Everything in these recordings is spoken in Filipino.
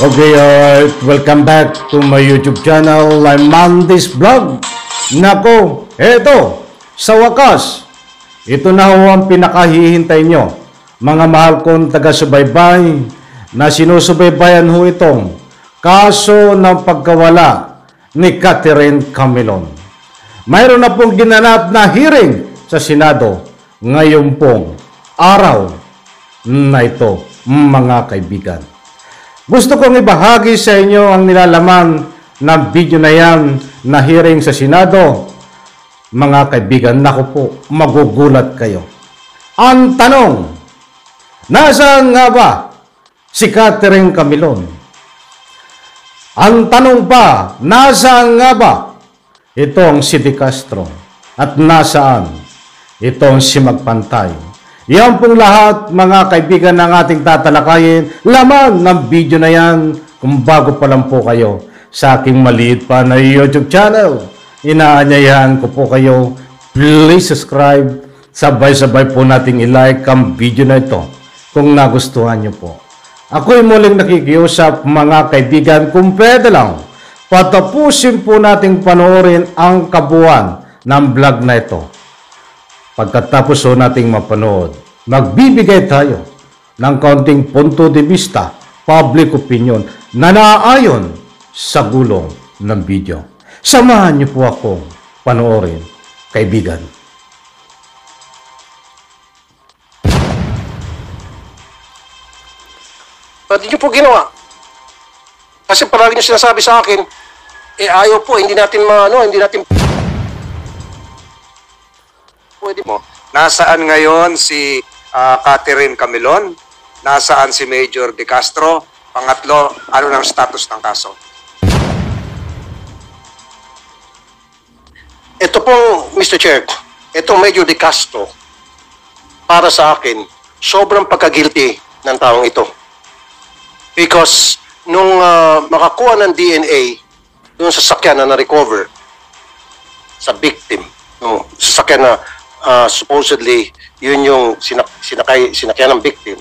Okay, alright. Welcome back to my YouTube channel. I'm Mandis Vlog. Nako, eto, sa wakas, ito na ho ang pinakahihintay nyo. Mga mahal kong taga-subaybay na sinusubaybayan ho itong kaso ng pagkawala ni Catherine Camilon. Mayroon na pong ginanap na hearing sa Senado ngayon pong araw na ito, mga kaibigan. Gusto kong ibahagi sa inyo ang nilalaman ng video na yan na hearing sa Senado. Mga kaibigan, naku po, magugulat kayo. Ang tanong, nasaan nga ba si Catherine Camilon? Ang tanong pa, nasaan nga ba itong si De Castro? At nasaan itong si Magpantay? Yan pong lahat, mga kaibigan, ng ating tatalakayin. Laman ng video na yan, kung bago pa lang po kayo sa aking maliit pa na YouTube channel, inaanyayahan ko po kayo, please subscribe. Sabay-sabay po nating ilike ang video na ito kung nagustuhan nyo po. Ako'y muling nakikiusap, mga kaibigan, kung pwede lang, patapusin po nating panoorin ang kabuuan ng vlog na ito. Pagkatapos po nating mapanood, magbibigay tayo ng kaunting punto de vista, public opinion na naaayon sa gulong ng video. Samahan niyo po akong panoorin, kaibigan. Ba't niyo po ginawa? Kasi palagi niyo sinasabi sa akin, ayaw po, hindi natin pwede mo. Nasaan ngayon si Catherine Camilon? Nasaan si Major De Castro? Pangatlo, ano ng status ng kaso? Ito pong, Mr. Chair, itong Major De Castro, para sa akin, sobrang pagka-guilty ng taong ito. Because nung makakuha ng DNA doon sa sakyan na na-recover sa victim, no, sasakyan na supposedly yun yung sinakyan ng victim,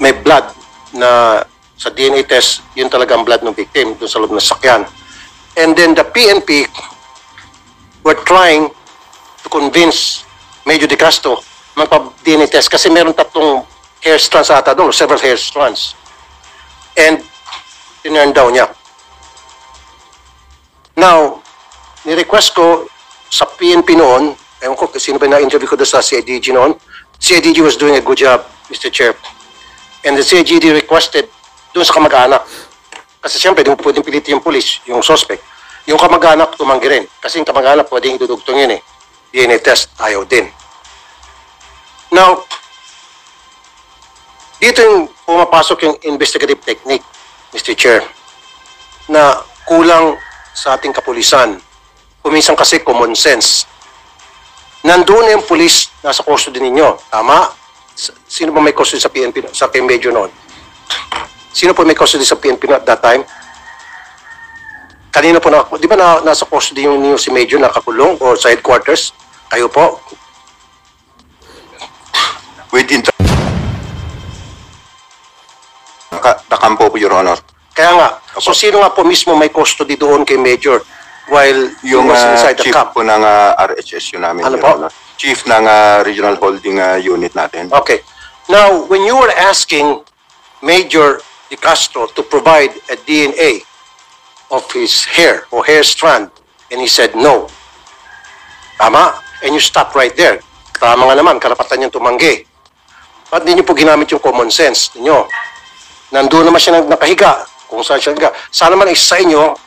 may blood na sa DNA test, yun talaga ang blood ng victim doon sa loob ng sakyan. And then the PNP were trying to convince Major De Castro magpa-DNA test kasi meron tatlong hair strands ata doon, several hair strands. And tinurn down niya. Now, ni-request ko sa PNP noon, ewan ko sino ba na-interview ko doon sa CIDG noon. CIDG was doing a good job, Mr. Chair. And the CIDG requested doon sa kamag-anak. Kasi siyempre, di mo pwedeng pilitin yung police, yung suspect. Yung kamag-anak, tumanggi rin. Kasi yung kamag-anak, pwedeng idudugtong yun eh. DNA test, ayaw din. Now, dito yung pumapasok yung investigative technique, Mr. Chair, na kulang sa ating kapulisan. Kuminsan kasi common sense. Nandoon na yung police nasa custody ninyo. Tama? Sino ba may custody sa PNP, sa Major noon? Sino po may custody sa PNP at that time? Kanina po, di ba nasa custody yung ninyo si Major nakakulong o sa headquarters? Kayo po? Within the campo po, Your Honor. Kaya nga. So sino nga po mismo may custody doon kay Major while Yung was inside the chief camp? po ng RHS yun namin, Ano Your po? Honor. Chief ng Regional Holding Unit natin. Okay. Now, when you were asking Major De Castro to provide a DNA of his hair or hair strand, and he said no. Tama? And you stopped right there. Tama nga naman, karapatan niyang tumanggi. Ba't hindi niyo po ginamit yung common sense ninyo? Nandoon naman siya nakahiga, kung saan siya nakahiga. Sana man isa sa inyo,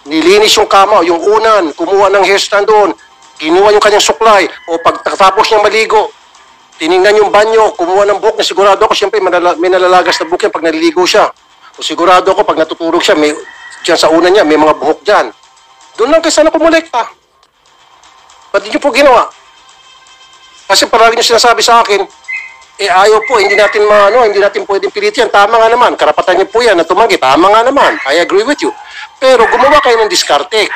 nilinis yung kama, yung unan, kumuha ng hair strand doon, kinuha yung kanyang suklay, o pagkatapos niyang maligo, tiningnan yung banyo, kumuha ng buhok na sigurado ako, siyempre may nalalagas na buhok yan pag naliligo siya. O sigurado ako, pag natutulog siya, may, dyan sa unan niya, may mga buhok dyan. Doon lang kayo sana kumulekta. Ba't niyo po ginawa? Kasi palagi niyo sinasabi sa akin, ayaw po, hindi natin pwedeng pilitin. Tama nga naman, karapatan niyo po yan na tumanggi. Tama nga naman, I agree with you. Pero gumawa kayo ng diskarte.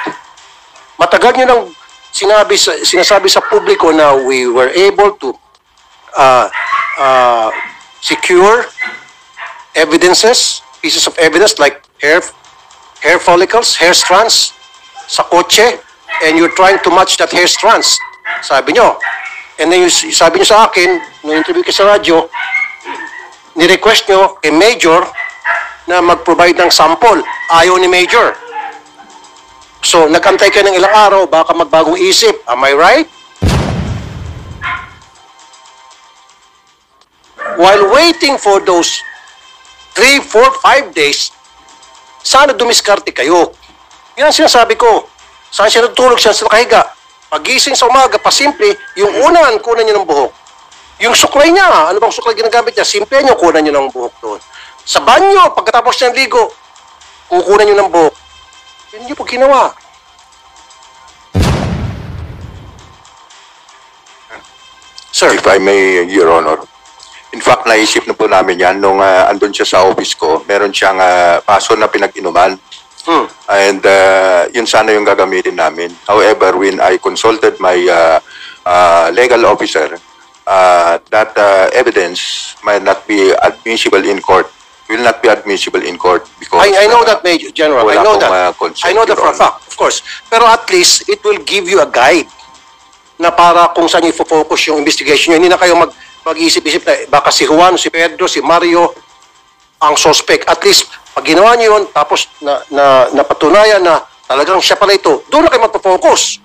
Matagal niyo nang sinasabi sa publiko na we were able to secure evidences pieces of evidence like hair follicles, hair strands sa kotse, and you're trying to match that hair strands. Sabi nyo. And then sabi nyo sa akin, nung interview kayo sa radyo, ni-request nyo kay Major na mag-provide ng sample. Ayaw ni Major. So, nag-antay kayo ng ilang araw, baka magbagong isip. Am I right? While waiting for those 3, 4, 5 days, sana dumiskarte kayo. Yan ang sinasabi ko. Saan siya natutulog siya sa nakahiga? Pagising sa umaga, pasimple, yung unan, kunan niyo ng buhok. Yung suklay niya, ano bang suklay ginagamit niya? Simple niyo, kunan niyo ng buhok doon. Sa banyo, pagkatapos niya ligo, kukunan niyo ng buhok. Yan yung pag ginawa. Sir. If I may, Your Honor. In fact, naisip na po namin yan nung andun siya sa office ko. Meron siyang paso na pinag-inuman. And yun sana yung gagamitin namin. However, when I consulted my legal officer, that evidence might not be admissible in court. Will not be admissible in court because I know that, Major General. I wala know pong, that. consent, I know that Your for a fact, of course. Pero at least, it will give you a guide na para kung saan i-focus yung investigation nyo. Hindi na kayo mag-iisip-isip na baka si Juan, si Pedro, si Mario ang suspect. At least, pag ginawa nyo yun, tapos napatunayan na talagang siya pala ito, doon na kayo magpo-focus.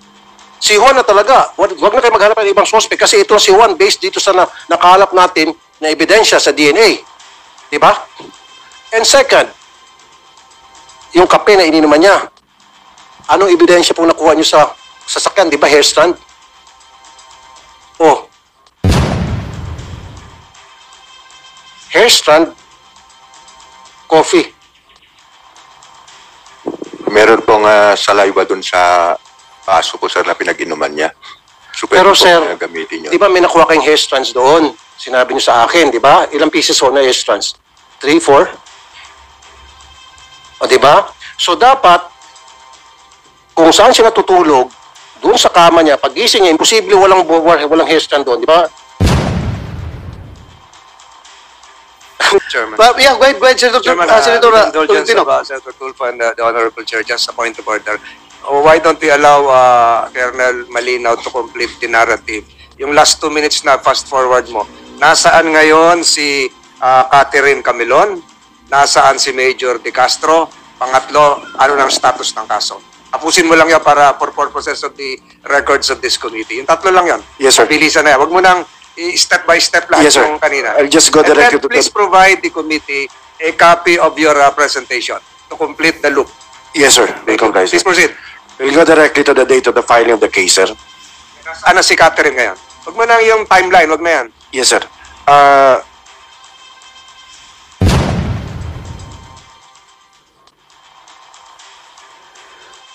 Si Juan na talaga, wag na kayo maghanap ng ibang suspect kasi ito si Juan based dito sa nakalap natin na ebidensya sa DNA. Diba? And second, yung kape na ininuman niya, anong ebidensya pong nakuha niyo sa sasakyan, di ba, hair strand? Oh. Hair strand, coffee. meron pong saliva dun sa paso po, sir, na pinag-inuman niya. So, pwede Pero po sir, gamitin yun. di ba may nakuha kayong hair strands doon? Sinabi niyo sa akin, di ba? Ilang pieces ho na hair strands? 3, 4? O, di ba? So, dapat, kung saan siya natutulog, doon sa kama niya, pag-gising niya, imposible walang hair strand doon, di ba? Chairman. But, yeah, go ahead, Senator, Chairman, Senator indulgence Tolentino. of Senator Tulfo and the Honorable Chair, just a point of order. Why don't we allow Colonel Malinaw to complete the narrative? Yung last 2 minutes na fast forward mo, nasaan ngayon si Catherine Camilon? Nasaan si Major De Castro? Pangatlo, ano ng status ng kaso? Tapusin mo lang yan para for purposes of the records of this committee. Yung tatlo lang yan. Yes, sir. Bilisan na yan. Huwag mo nang step by step lahat Yes, sir. yung kanina. I'll just go And then directly to please the... provide the committee a copy of your presentation to complete the loop. Yes, sir. Will comply, sir. Please proceed. We'll go directly to the date of the filing of the case, sir. Ano si Catherine ngayon? Huwag mo na yung timeline, huwag na yan. Yes, sir.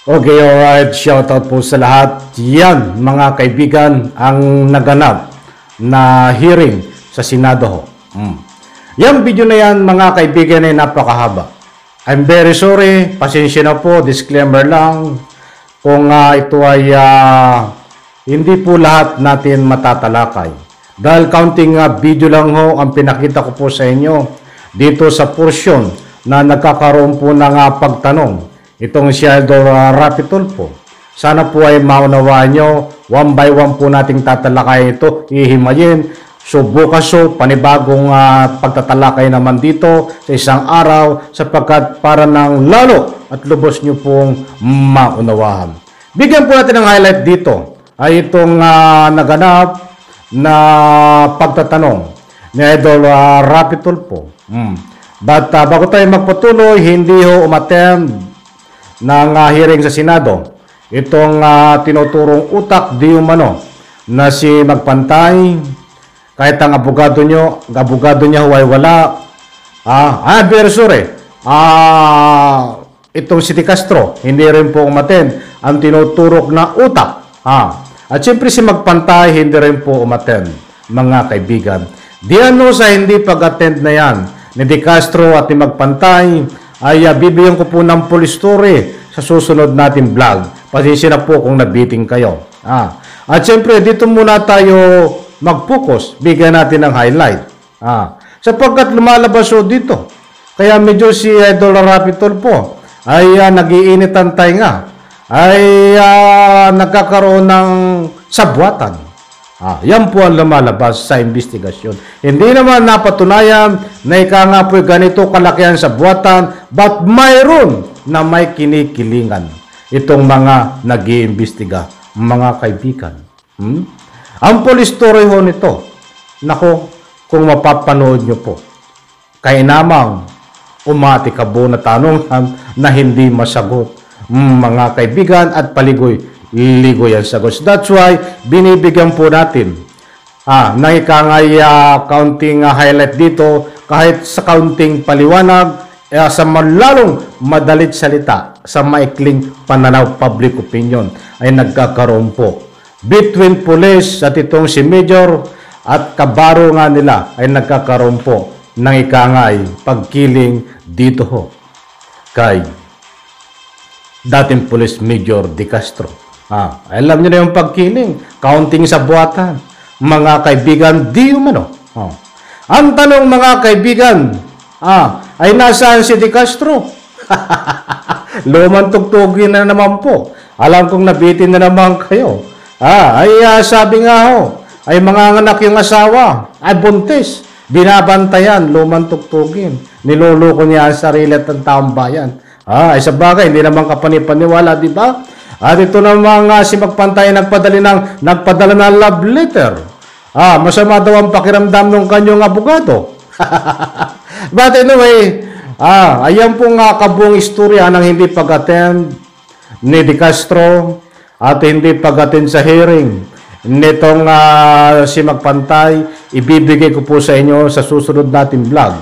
Okay, alright. Shoutout po sa lahat. Yan, mga kaibigan, ang naganap na hearing sa Senado ho. Yung video na yan, mga kaibigan, ay napakahaba. I'm very sorry. Pasensya na po. Disclaimer lang. Kung ito ay hindi po lahat natin matatalakay. Dahil counting video lang ho ang pinakita ko po sa inyo dito sa portion na nagkakaroon po ng pagtanong. Itong si Idol Rapi Tulfo. Sana po ay maunawaan nyo. One by one po nating tatalakay ito. Ihimayin. So bukas po, panibagong pagtatalakay naman dito sa isang araw sapagkat para ng lalo at lubos nyo pong maunawahan. Bigyan po natin ng highlight dito ay itong naganap na pagtatanong ni Idol Rapi Tulfo. But bago tayo magpatuloy, hindi ho umattend ng hearing sa Senado itong tinuturong utak di umano na si Magpantay, kahit ang abogado niya huwag wala. Very sorry. Itong si De Castro hindi rin po umattend ang tinuturok na utak. At siyempre si Magpantay hindi rin po umattend, mga kaibigan. Diyan sa hindi pag-attend na yan ni De Castro at ni Magpantay ay bibigyan ko po ng full story sa susunod natin vlog. Pasensya na po kung nabiting kayo. At siyempre, dito muna tayo mag-focus. Bigyan natin ng highlight. Sapagkat lumalabas dito, Kaya medyo si Idol Rapi Tulfo ay nag-iinit ang tainga, ay nagkakaroon ng sabwatan. Yan po ang lumalabas sa investigasyon. Hindi naman napatunayan na ika nga po ganito kalakihan sa buwatan, but mayroon na may kinikilingan itong mga nag-iimbestiga, mga kaibigan. Ang police story ho nito, nako, kung mapapanood nyo po, kaya namang umati ka po na tanungan na hindi masagot, mga kaibigan, at paligoy ang sagot. That's why binibigyan po natin ng ikangay counting highlight dito, kahit sa counting paliwanag, sa malalong madalit salita, sa maikling pananaw public opinion ay nagkakaroon po between police at itong si Major at kabaro nga nila ay nagkakaroon po ng ikangay pagkiling dito ho kay dating Police Major De Castro. Alam niyo na yung pagkiling, counting sa buwatan. Mga kaibigan, di umano. Ang tanong mga kaibigan, ay nasaan si De Castro? Lumang tugtugin na naman po. Alam kong nabitin na naman kayo. Sabi nga ho, ay mga anak yung asawa, ay buntis. Binabantayan, lumang tugtugin. Niloloko niya ang sarili at ang taong bayan. Ay sa bagay, hindi naman kapanipaniwala, di ba? At ito namang si Magpantay nagpadala ng love letter. Masama daw ang pakiramdam ng kanyang abogado. But anyway, ayan pong kabuong istorya ng hindi pag-attend ni De Castro at hindi pag-attend sa hearing nitong si Magpantay. Ibibigay ko po sa inyo sa susunod nating vlog.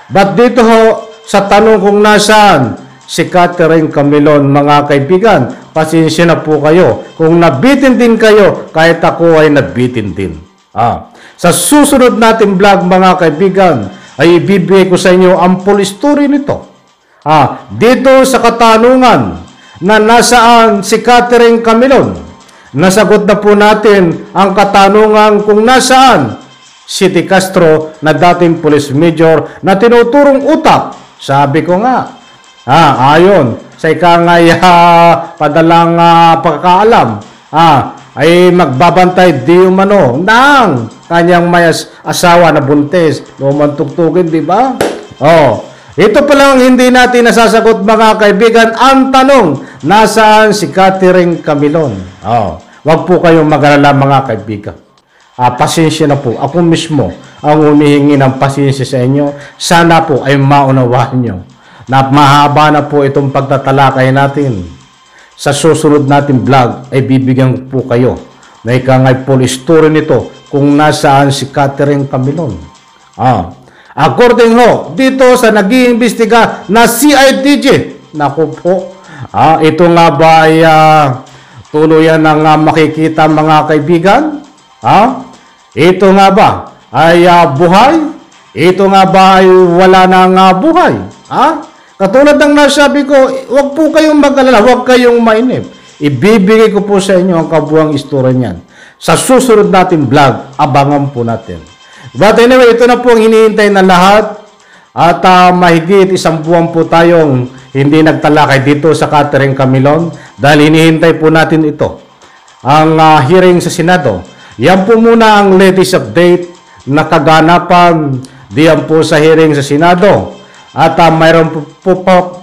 But dito ho, sa tanong kung nasaan si Catherine Camilon, mga kaibigan, pasensya na po kayo kung nabitin din kayo, kahit ako ay nabitin din. Sa susunod nating vlog, mga kaibigan, ay ibibigay ko sa inyo ang full story nito. Dito sa katanungan na nasaan si Catherine Camilon, nasagot na po natin ang katanungan kung nasaan si De Castro na dating police major na tinuturong utak. Sabi ko nga, ayon sa ikangay padalang pagkakaalam, ay magbabantay di umano ng kanyang may asawa na buntis. Lumantugtugin, di ba? Ito pa lang hindi natin nasasagot, mga kaibigan. Ang tanong, nasaan si Catherine Camilon? Wag po kayong mag-alala, mga kaibigan. Pasensya na po. Ako mismo ang humihingi ng pasensya sa inyo. Sana po ay maunawaan nyo na mahaba na po itong pagtatalakay natin. Sa susunod natin vlog ay bibigyan po kayo na ikangay full story nito kung nasaan si Catherine Camilon. According ho, dito sa nag-iimbestiga na CIDG, naku po, ito nga ba ay tuluyan ng makikita, mga kaibigan? Ito nga ba ay buhay? Ito nga ba ay wala nang buhay? Katulad ng nasabi ko, huwag po kayong mag-alala, huwag kayong mainip. Ibibigay ko po sa inyo ang kabuang istorya niyan. Sa susunod natin vlog, abangan po natin. But anyway, ito na po ang hinihintay na lahat. At mahigit 1 buwan po tayong hindi nagtalakay dito sa Catherine Camilon dahil hinihintay po natin ito. Ang hearing sa Senado. Yan po muna ang latest update na kaganapan diyan po sa hearing sa Senado. At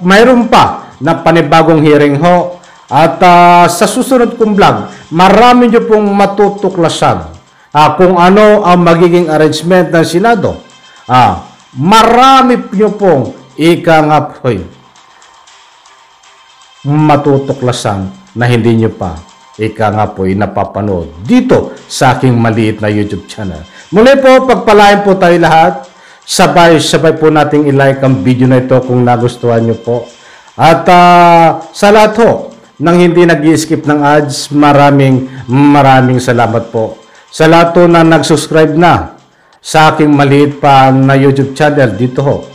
mayroon pa na panibagong hearing ho. At sa susunod kong vlog, marami nyo pong matutuklasan kung ano ang magiging arrangement ng Senado. Marami nyo pong matutuklasan na hindi nyo pa napapanood dito sa aking maliit na YouTube channel. Muli po, pagpalain po tayo lahat. Sabay po nating i-like ang video na ito kung nagustuhan nyo po. At sa lahat ho, nang hindi nag-i-skip ng ads, maraming salamat po. Sa lahat ho na nag-subscribe na sa aking maliit pa na YouTube channel dito ho,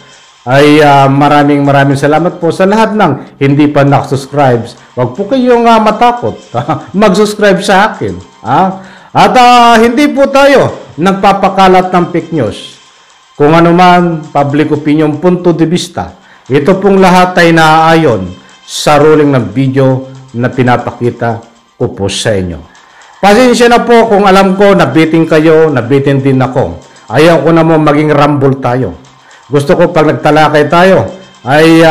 ay maraming salamat po. Sa lahat ng hindi pa nakasubscribe, wag po kayong matakot mag-subscribe sa akin. At hindi po tayo nagpapakalat ng fake news. kung ano man, public opinion, punto de vista, ito pong lahat ay naaayon sa ruling ng video na pinapakita ko po sa inyo. Pasensya na po kung alam ko nabitin kayo, nabitin din ako. Ayaw ko naman maging rumble tayo. Gusto ko pag nagtalakay tayo ay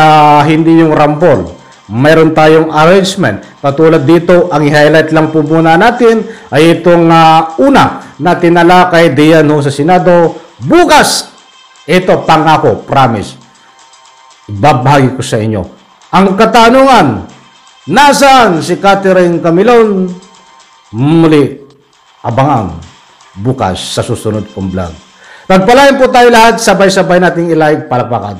hindi yung rumble. Mayroon tayong arrangement. Katulad dito, ang i-highlight lang po muna natin ay itong una na tinalakay diyan sa Senado. Bukas, ito pangako, promise. Ibabahagi ko sa inyo. Ang katanungan, nasaan si Catherine Camilon? Muli, abangan bukas sa susunod kong vlog. Nagpalain po tayo lahat, sabay-sabay nating i-like, palakpakan.